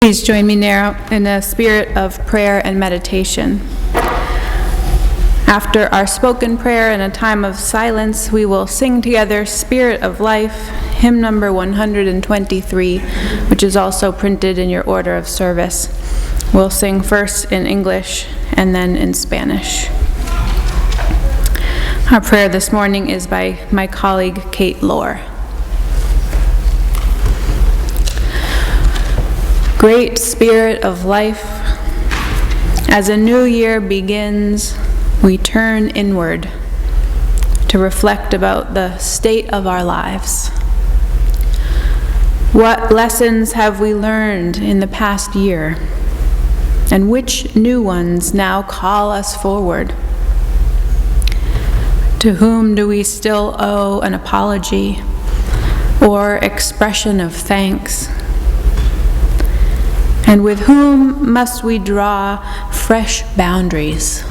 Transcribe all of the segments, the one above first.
Please join me now in a spirit of prayer and meditation. After our spoken prayer and a time of silence, we will sing together Spirit of Life, hymn number 123, which is also printed in your order of service. We'll sing first in English and then in Spanish. Our prayer this morning is by my colleague, Kate Lohr. Great Spirit of Life, as a new year begins, we turn inward to reflect about the state of our lives. What lessons have we learned in the past year, and which new ones now call us forward? To whom do we still owe an apology or expression of thanks? And with whom must we draw fresh boundaries?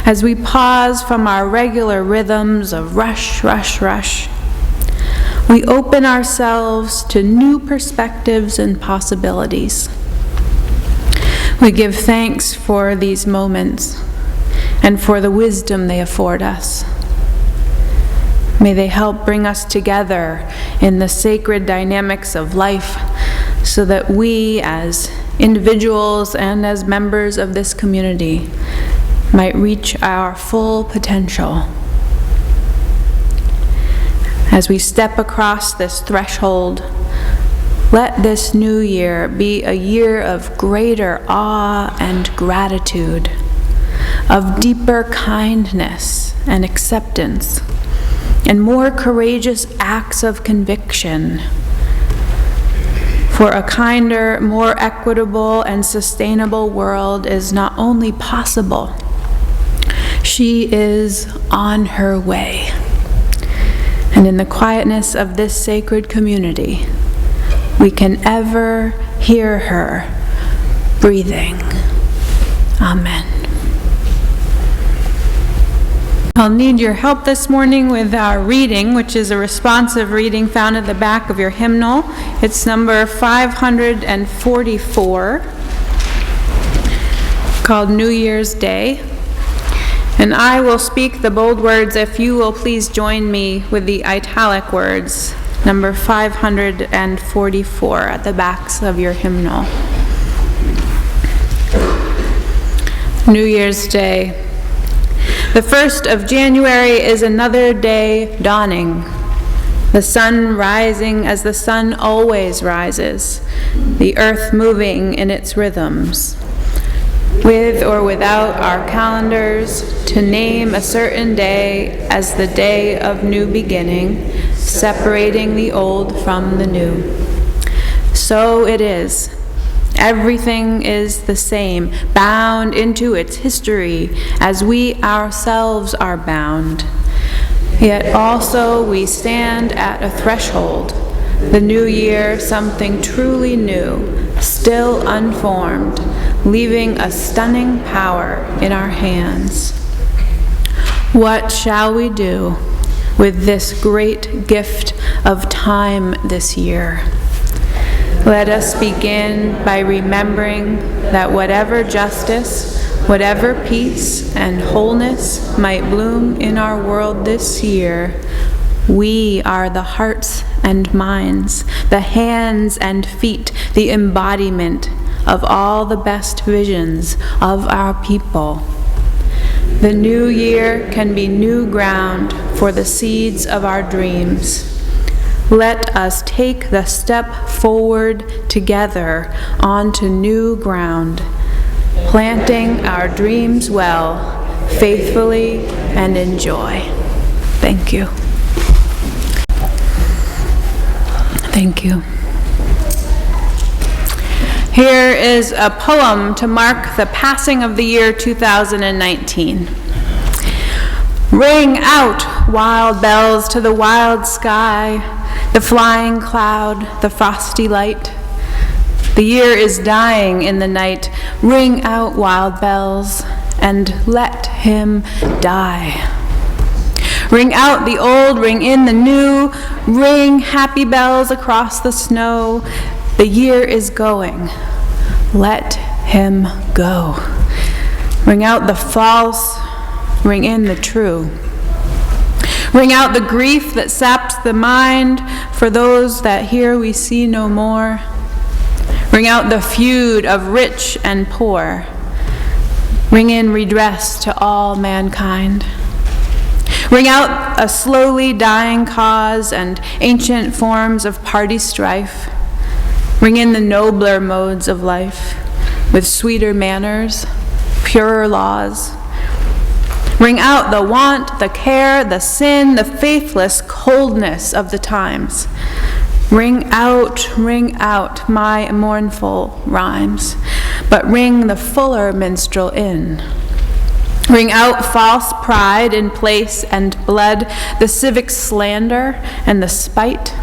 As we pause from our regular rhythms of rush, rush, rush, we open ourselves to new perspectives and possibilities. We give thanks for these moments and for the wisdom they afford us. May they help bring us together in the sacred dynamics of life so that we, as individuals and as members of this community, might reach our full potential. As we step across this threshold, let this new year be a year of greater awe and gratitude, of deeper kindness and acceptance, and more courageous acts of conviction. For a kinder, more equitable, and sustainable world is not only possible, she is on her way. And in the quietness of this sacred community, we can ever hear her breathing. Amen. I'll need your help this morning with our reading, which is a responsive reading found at the back of your hymnal. It's number 544, called New Year's Day. And I will speak the bold words if you will please join me with the italic words, number 544 at the backs of your hymnal. New Year's Day. The 1st of January is another day dawning, the sun rising as the sun always rises, the earth moving in its rhythms. With or without our calendars, to name a certain day as the day of new beginning, separating the old from the new. So it is. Everything is the same, bound into its history as we ourselves are bound. Yet also we stand at a threshold, the new year something truly new, still unformed, leaving a stunning power in our hands. What shall we do with this great gift of time this year? Let us begin by remembering that whatever justice, whatever peace and wholeness might bloom in our world this year, we are the hearts and minds, the hands and feet, the embodiment of all the best visions of our people. The new year can be new ground for the seeds of our dreams. Let us take the step forward together onto new ground, planting our dreams well, faithfully, and in joy. Thank you. Thank you. Here is a poem to mark the passing of the year 2019. Ring out, wild bells, to the wild sky, the flying cloud, the frosty light. The year is dying in the night. Ring out, wild bells, and let him die. Ring out the old, ring in the new, ring happy bells across the snow. The year is going. Let him go. Ring out the false, ring in the true. Ring out the grief that saps the mind. For those that here we see no more. Ring out the feud of rich and poor. Ring in redress to all mankind. Ring out a slowly dying cause and ancient forms of party strife. Ring in the nobler modes of life with sweeter manners, purer laws. Ring out the want, the care, the sin, the faithless coldness of the times. Ring out my mournful rhymes, but ring the fuller minstrel in. Ring out false pride in place and blood, the civic slander and the spite.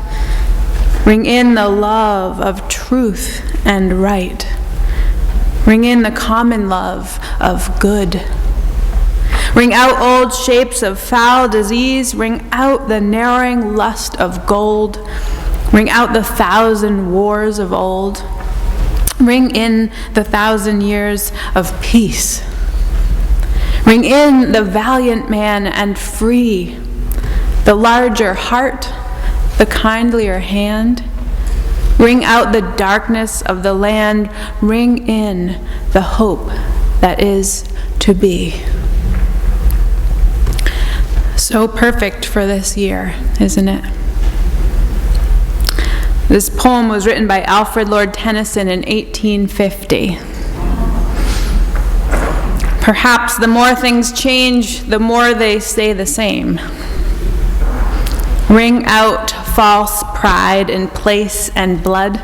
Ring in the love of truth and right. Ring in the common love of good. Ring out old shapes of foul disease. Ring out the narrowing lust of gold. Ring out the 1,000 wars of old. Ring in the 1,000 years of peace. Ring in the valiant man and free, the larger heart, the kindlier hand. Ring out the darkness of the land. Ring in the hope that is to be. So perfect for this year, isn't it? This poem was written by Alfred Lord Tennyson in 1850. Perhaps the more things change, the more they stay the same. Ring out false pride in place and blood,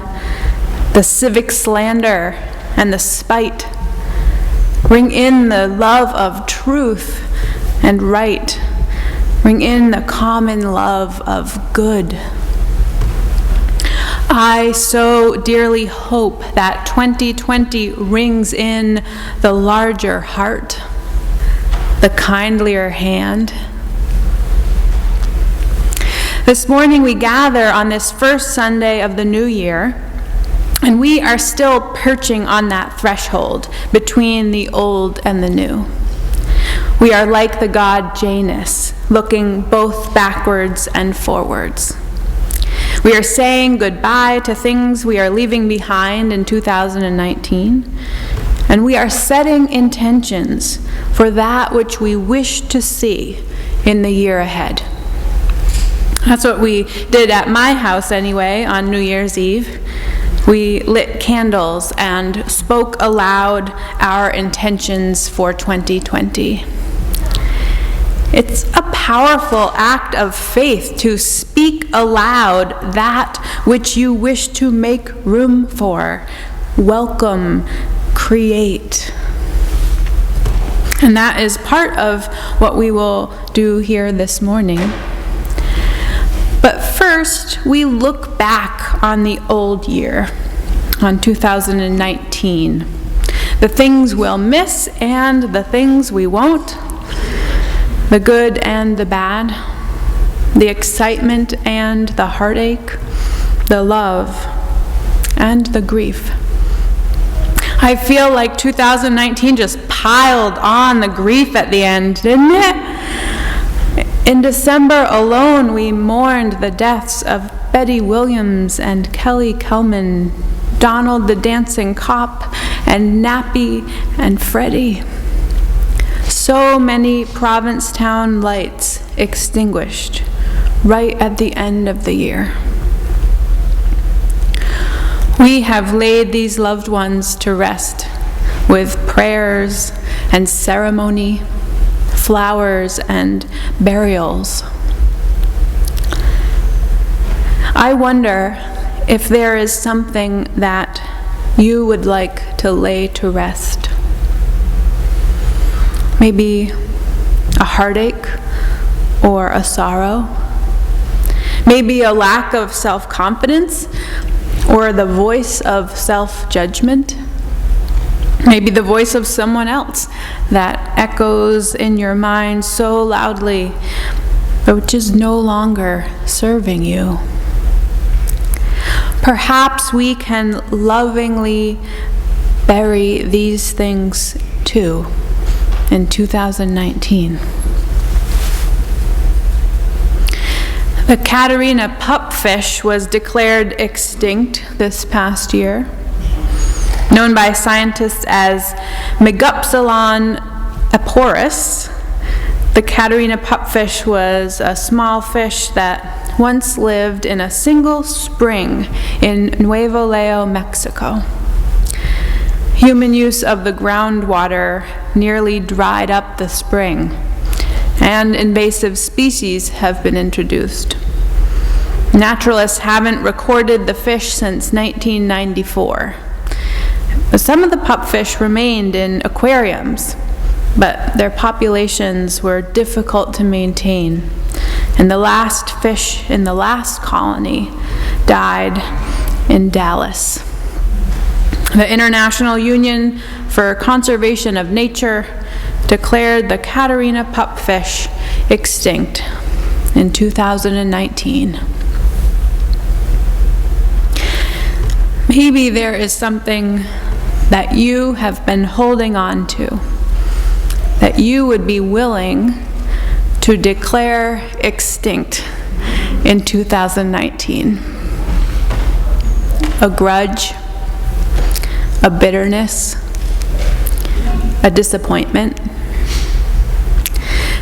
the civic slander and the spite. Ring in the love of truth and right. Ring in the common love of good. I so dearly hope that 2020 rings in the larger heart, the kindlier hand. This morning we gather on this first Sunday of the new year, and we are still perching on that threshold between the old and the new. We are like the god Janus, looking both backwards and forwards. We are saying goodbye to things we are leaving behind in 2019, and we are setting intentions for that which we wish to see in the year ahead. That's what we did at my house anyway on New Year's Eve. We lit candles and spoke aloud our intentions for 2020. It's a powerful act of faith to speak aloud that which you wish to make room for, welcome, create. And that is part of what we will do here this morning. But first, we look back on the old year, on 2019. The things we'll miss and the things we won't. The good and the bad, the excitement and the heartache, the love and the grief. I feel like 2019 just piled on the grief at the end, didn't it? In December alone, we mourned the deaths of Betty Williams and Kelly Kellman, Donald the Dancing Cop, and Nappy and Freddie. So many Provincetown lights extinguished right at the end of the year. We have laid these loved ones to rest with prayers and ceremony, flowers and burials. I wonder if there is something that you would like to lay to rest. Maybe a heartache or a sorrow. Maybe a lack of self-confidence or the voice of self-judgment. Maybe the voice of someone else that echoes in your mind so loudly, but which is no longer serving you. Perhaps we can lovingly bury these things too in 2019. The Catarina pupfish was declared extinct this past year. Known by scientists as Megupsilon aporus, the Catarina pupfish was a small fish that once lived in a single spring in Nuevo León, Mexico. Human use of the groundwater nearly dried up the spring, and invasive species have been introduced. Naturalists haven't recorded the fish since 1994. Some of the pupfish remained in aquariums, but their populations were difficult to maintain, and the last fish in the last colony died in Dallas. The International Union for Conservation of Nature declared the Catarina pupfish extinct in 2019. Maybe there is something that you have been holding on to, that you would be willing to declare extinct in 2019. A grudge, a bitterness, a disappointment.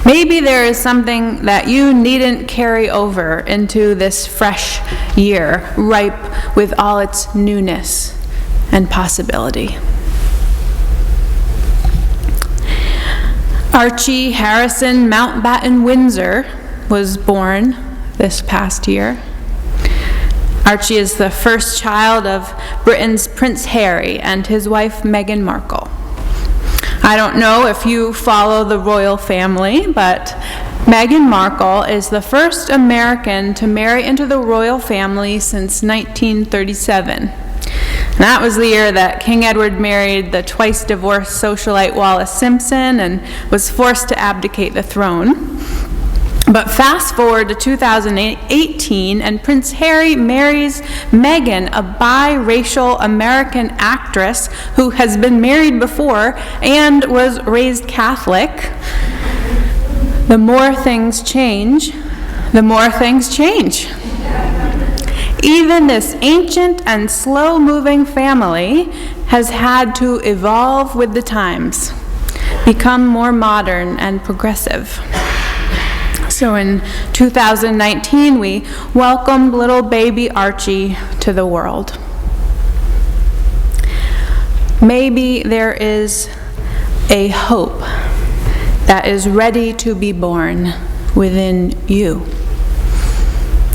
Maybe there is something that you needn't carry over into this fresh year, ripe with all its newness and possibility. Archie Harrison Mountbatten Windsor was born this past year. Archie is the first child of Britain's Prince Harry and his wife Meghan Markle. I don't know if you follow the royal family, but Meghan Markle is the first American to marry into the royal family since 1937. And that was the year that King Edward married the twice-divorced socialite Wallis Simpson and was forced to abdicate the throne. But fast forward to 2018, and Prince Harry marries Meghan, a biracial American actress who has been married before and was raised Catholic. The more things change, the more things change. Even this ancient and slow-moving family has had to evolve with the times, become more modern and progressive. So in 2019, we welcomed little baby Archie to the world. Maybe there is a hope that is ready to be born within you.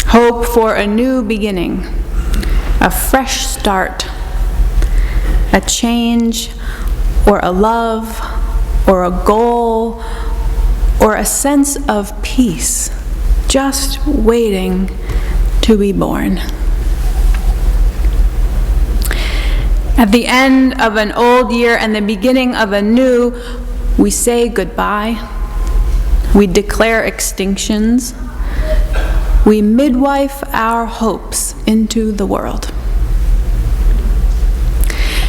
Hope for a new beginning, a fresh start, a change, or a love, or a goal, or a sense of peace, just waiting to be born. At the end of an old year and the beginning of a new, we say goodbye, we declare extinctions, we midwife our hopes into the world.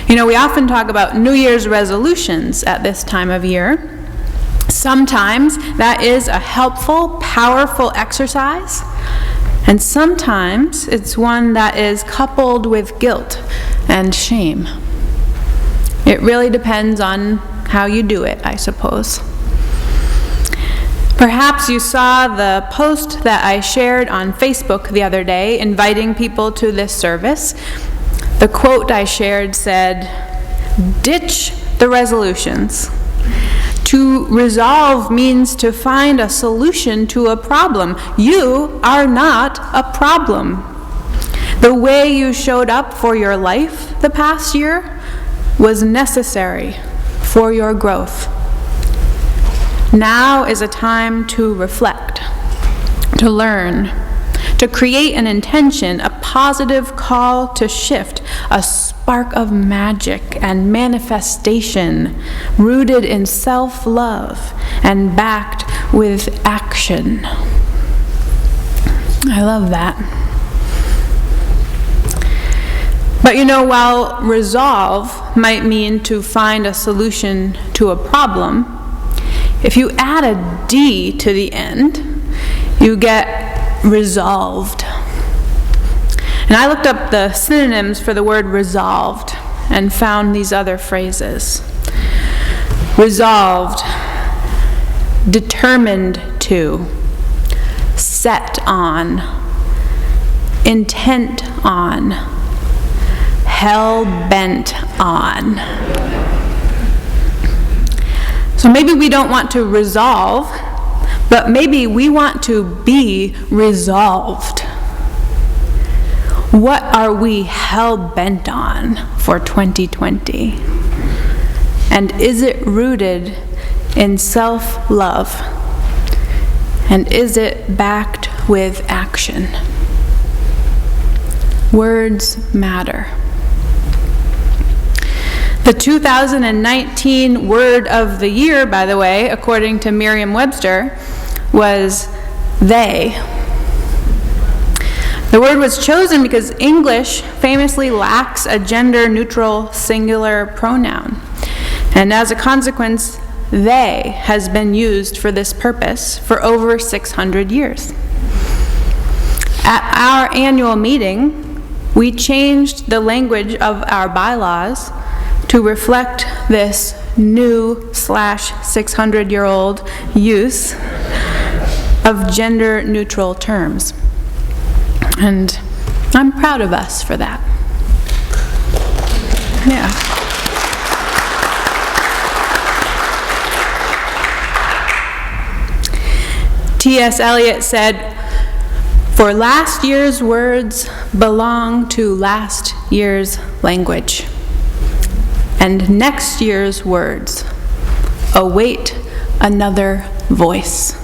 You know, we often talk about New Year's resolutions at this time of year. Sometimes that is a helpful, powerful exercise, and sometimes it's one that is coupled with guilt and shame. It really depends on how you do it, I suppose. Perhaps you saw the post that I shared on Facebook the other day inviting people to this service. The quote I shared said, "Ditch the resolutions. To resolve means to find a solution to a problem. You are not a problem. The way you showed up for your life the past year was necessary for your growth. Now is a time to reflect, to learn, to create an intention, a positive call to shift, a spark of magic and manifestation rooted in self-love and backed with action." I love that. But while resolve might mean to find a solution to a problem, if you add a D to the end, you get resolved. And I looked up the synonyms for the word resolved and found these other phrases. Resolved, determined to, set on, intent on, hell-bent on. So maybe we don't want to resolve, but maybe we want to be resolved. What are we hell-bent on for 2020? And is it rooted in self-love? And is it backed with action? Words matter. The 2019 word of the year, by the way, according to Merriam-Webster, was they. The word was chosen because English famously lacks a gender-neutral singular pronoun. And as a consequence, they has been used for this purpose for over 600 years. At our annual meeting, we changed the language of our bylaws to reflect this new / 600-year-old use of gender-neutral terms. And I'm proud of us for that. Yeah. T.S. Eliot said, "For last year's words belong to last year's language, and next year's words await another voice."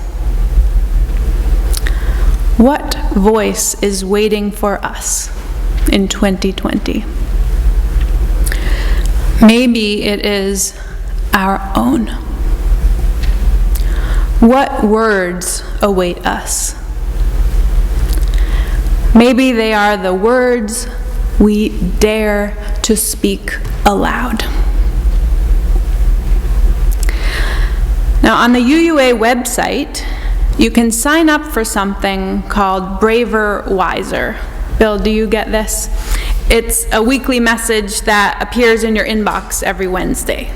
What voice is waiting for us in 2020? Maybe it is our own. What words await us? Maybe they are the words we dare to speak aloud. Now, on the UUA website, you can sign up for something called Braver, Wiser. Bill, do you get this? It's a weekly message that appears in your inbox every Wednesday.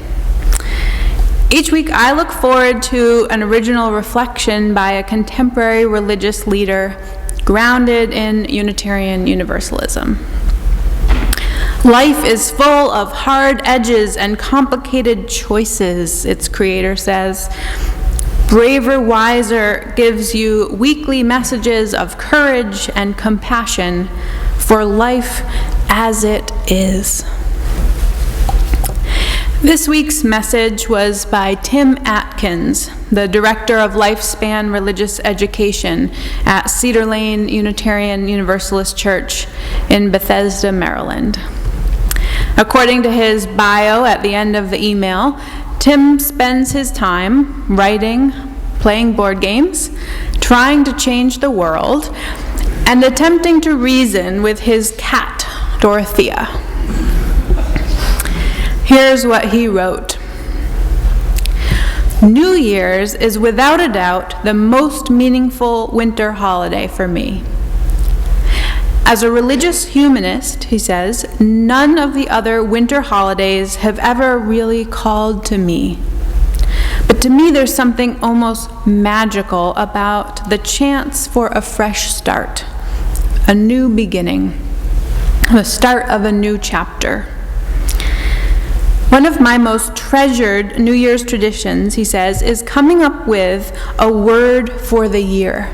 Each week, I look forward to an original reflection by a contemporary religious leader grounded in Unitarian Universalism. Life is full of hard edges and complicated choices, its creator says. Braver, Wiser gives you weekly messages of courage and compassion for life as it is. This week's message was by Tim Atkins, the Director of Lifespan Religious Education at Cedar Lane Unitarian Universalist Church in Bethesda, Maryland. According to his bio at the end of the email, Tim spends his time writing, playing board games, trying to change the world, and attempting to reason with his cat, Dorothea. Here's what he wrote. New Year's is without a doubt the most meaningful winter holiday for me. As a religious humanist, he says, none of the other winter holidays have ever really called to me. But to me, there's something almost magical about the chance for a fresh start, a new beginning, the start of a new chapter. One of my most treasured New Year's traditions, he says, is coming up with a word for the year.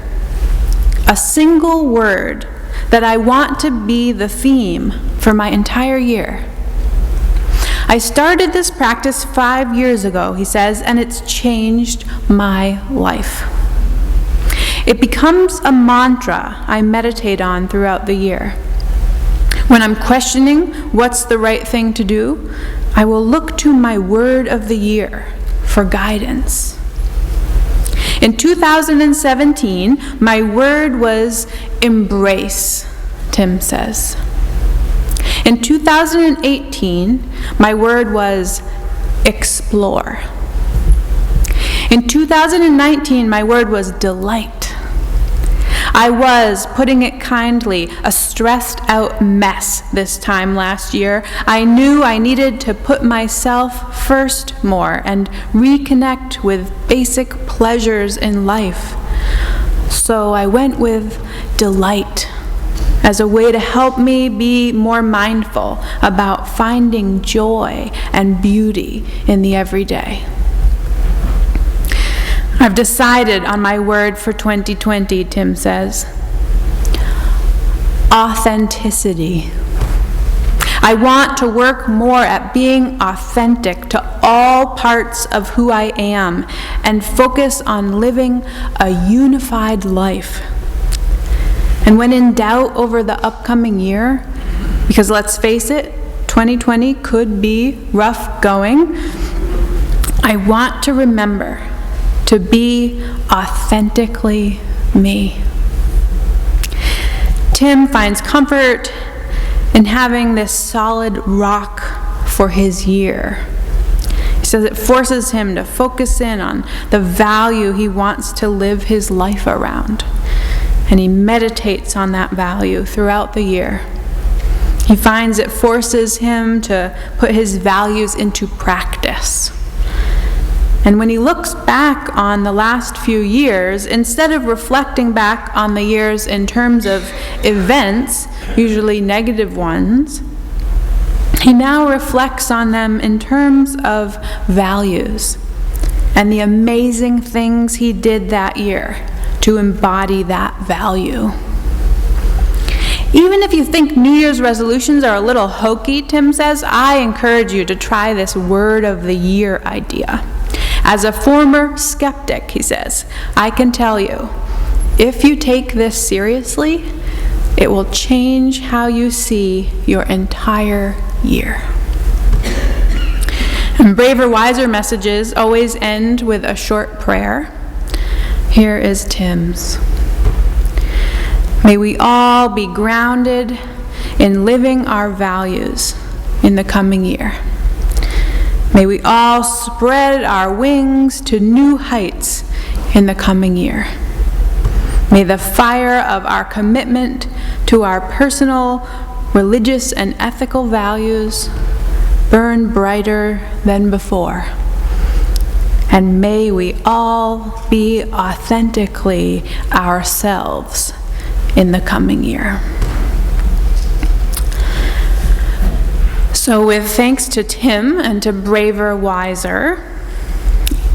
A single word that I want to be the theme for my entire year. I started this practice 5 years ago, he says, and it's changed my life. It becomes a mantra I meditate on throughout the year. When I'm questioning what's the right thing to do, I will look to my word of the year for guidance. In 2017, my word was embrace, Tim says. In 2018, my word was explore. In 2019, my word was delight. I was, putting it kindly, a stressed out mess this time last year. I knew I needed to put myself first more and reconnect with basic pleasures in life. So I went with delight as a way to help me be more mindful about finding joy and beauty in the everyday. I've decided on my word for 2020, Tim says. Authenticity. I want to work more at being authentic to all parts of who I am and focus on living a unified life. And when in doubt over the upcoming year, because let's face it, 2020 could be rough going, I want to remember to be authentically me. Tim finds comfort in having this solid rock for his year. He says it forces him to focus in on the value he wants to live his life around. And he meditates on that value throughout the year. He finds it forces him to put his values into practice. And when he looks back on the last few years, instead of reflecting back on the years in terms of events, usually negative ones, he now reflects on them in terms of values and the amazing things he did that year to embody that value. Even if you think New Year's resolutions are a little hokey, Tim says, I encourage you to try this word of the year idea. As a former skeptic, he says, I can tell you, if you take this seriously, it will change how you see your entire year. And Braver, Wiser messages always end with a short prayer. Here is Tim's. May we all be grounded in living our values in the coming year. May we all spread our wings to new heights in the coming year. May the fire of our commitment to our personal, religious, and ethical values burn brighter than before. And may we all be authentically ourselves in the coming year. So with thanks to Tim and to Braver, Wiser,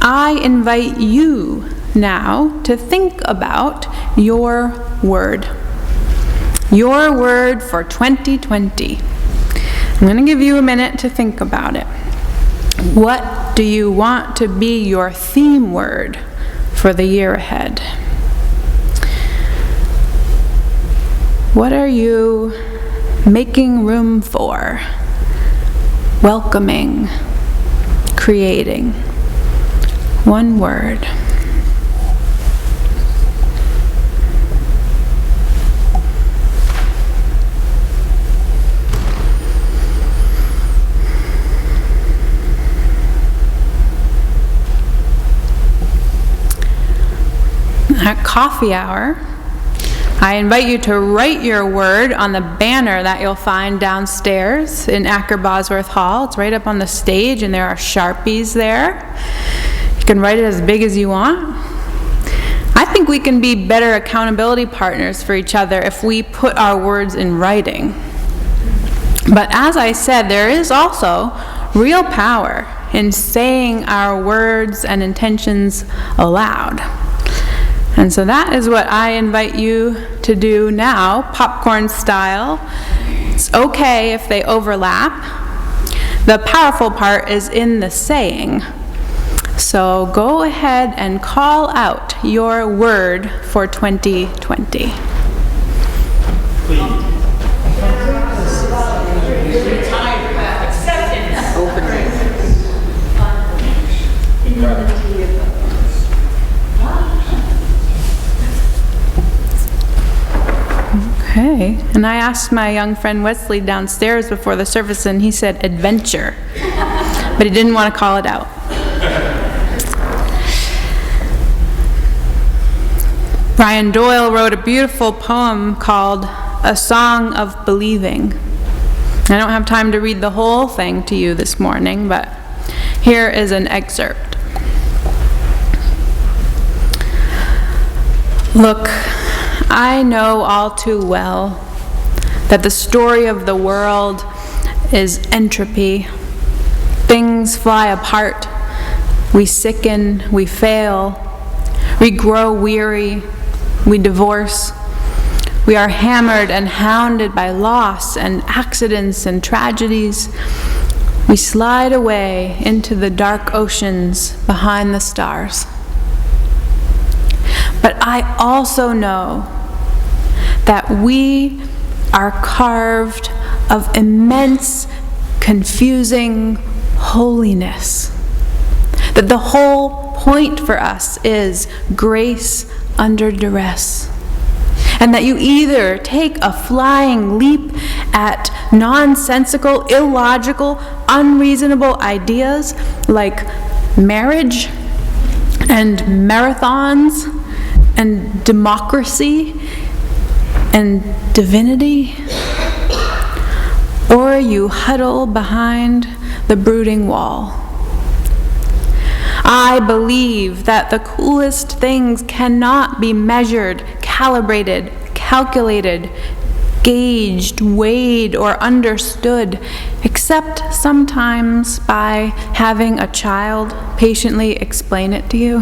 I invite you now to think about your word. Your word for 2020. I'm going to give you a minute to think about it. What do you want to be your theme word for the year ahead? What are you making room for? Welcoming, creating. One word. At coffee hour, I invite you to write your word on the banner that you'll find downstairs in Acker Bosworth Hall. It's right up on the stage, and there are Sharpies there. You can write it as big as you want. I think we can be better accountability partners for each other if we put our words in writing. But as I said, there is also real power in saying our words and intentions aloud. And so that is what I invite you to do now, popcorn style. It's okay if they overlap. The powerful part is in the saying. So go ahead and call out your word for 2020. Okay. And I asked my young friend Wesley downstairs before the service, and he said adventure. But he didn't want to call it out. Brian Doyle wrote a beautiful poem called A Song of Believing. I don't have time to read the whole thing to you this morning, but here is an excerpt. Look, I know all too well that the story of the world is entropy. Things fly apart. We sicken, we fail, we grow weary, we divorce. We are hammered and hounded by loss and accidents and tragedies. We slide away into the dark oceans behind the stars. But I also know that we are carved of immense, confusing holiness. That the whole point for us is grace under duress. And that you either take a flying leap at nonsensical, illogical, unreasonable ideas like marriage and marathons and democracy and divinity, or you huddle behind the brooding wall. I believe that the coolest things cannot be measured, calibrated, calculated, gauged, weighed, or understood, except sometimes by having a child patiently explain it to you,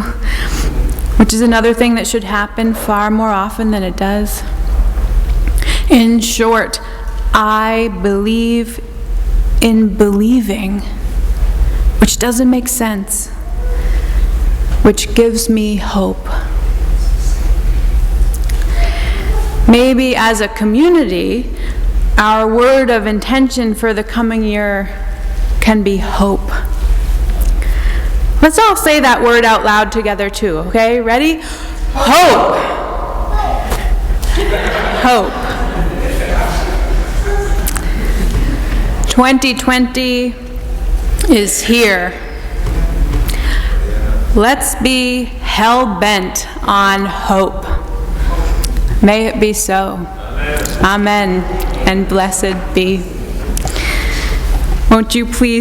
which is another thing that should happen far more often than it does. In short, I believe in believing, which doesn't make sense, which gives me hope. Maybe as a community, our word of intention for the coming year can be hope. Let's all say that word out loud together too, okay? Ready? Hope! Hope. 2020 is here. Let's be hell-bent on hope. May it be so. Amen. And blessed be. Won't you please